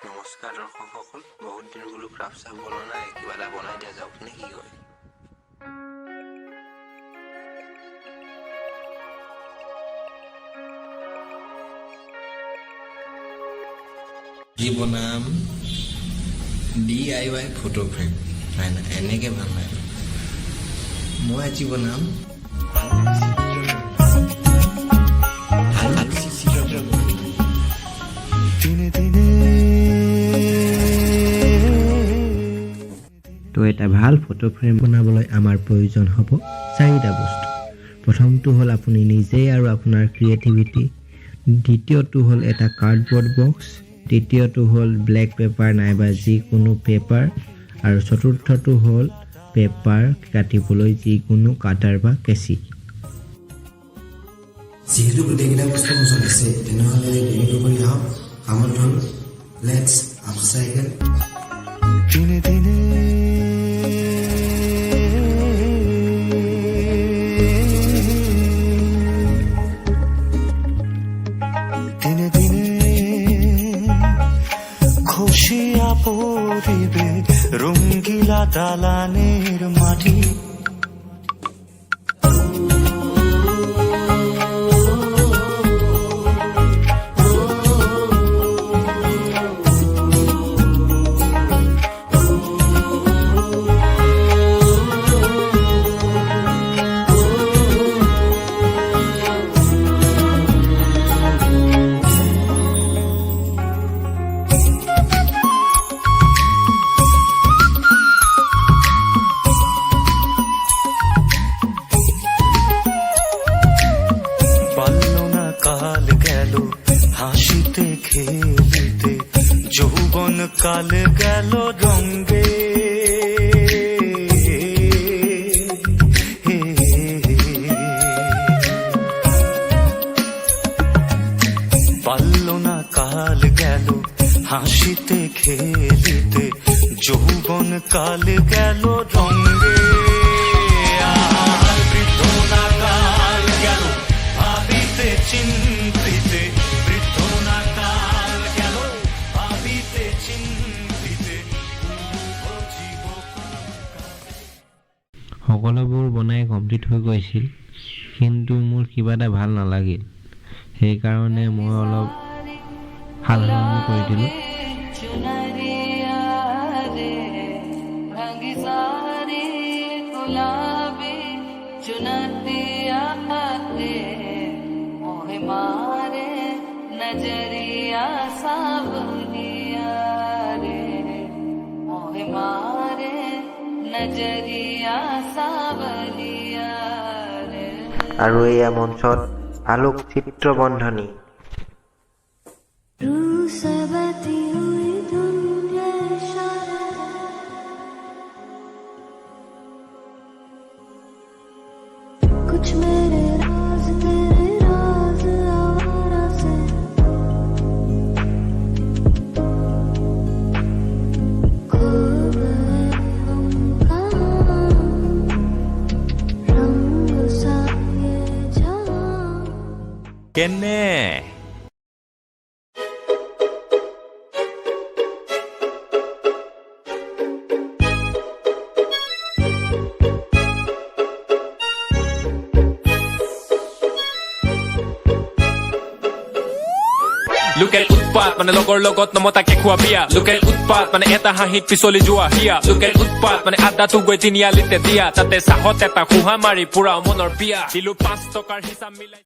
নমস্কাৰ দৰ্শকসকল, বহুত দিন বোলো ক্ৰাফ্ট চাপ বনোৱা নাই, কিবা এটা বনাই দিয়া যাওক নে কি কয়? যি বনাম DIY ফটো ফ্ৰেম। নাই নাই, এনেকে ভাল নাই। মই আজি বনাম তো এটা ভাল ফটো ফ্ৰেম বনাবলৈ আমাৰ প্ৰয়োজন হ'ব 4টা বস্তু। প্ৰথমটো হ'ল আপুনি নিজেই আৰু আপোনাৰ ক্ৰিয়েটিভিটি, দ্বিতীয়টো হ'ল এটা কাৰ্ডবৰ্ড বক্স, তৃতীয়টো হ'ল ব্লেক পেপাৰ নাইবা যিকোনো পেপাৰ, আৰু চতুৰ্থটো হ'ল পেপাৰ কাটিবলৈ যিকোনো কাটাৰ বা কেঁচি। যিহেতু গোটেইকেইটা বস্তু ওচৰত আছে, তেনেহ'লে দেৰি নকৰি আহক কামত ধৰোঁ। লেটছ আপচাইকেল। দিনে দিনে দিনে দিনে খসিয়া পড়িবে রঙ্গিলা দালানের মাটি। কাল গেল হাসিতে খেলিতে, যৌবন কাল গেল রঙ্গে। পারল না কাল গেল হাসিতে খেলিতে, যৌবন কাল গেল রঙ্গে। বৃদ্ধ না কাল গেল ভাবিতে চিন্তিতে, বৃদ্ধ না কাল গেল ভাবিতে চিন্তিতে। সকলোবোৰ বনাই কমপ্লিট হৈ গৈছিল, কিন্তু মোৰ কিবা এটা ভাল নালাগিল। সেইকাৰণে মই অলপ সাল-সলনি কৰি দিলোঁ। नजरिया सावलिया रे, मोहे मारे नजरिया सावलिया रे। আৰু এয়া মঞ্চত আলোক চিত্ৰ বন্ধনী। रूसबती हुई दुनिया कुछ मेरे राज तेरे राज आवारा से, खो गए हम कहाँ, रंग सा ये जहां। কেনে লোকেল উৎপাত মানে লগৰ লগত নমতাকে খোৱা বিয়া, লোকেল উৎপাত মানে এটা হাঁহিত পিছলি যোৱা হিয়া, লোকেল উৎপাত মানে আদাটো গৈ তিনিআলিতে দিয়া, তাতে চাহত এটা খুহা মাৰি পুৰা মনৰ বিয়া, দিলো 5 টকাৰ হিচাপ মিলাই।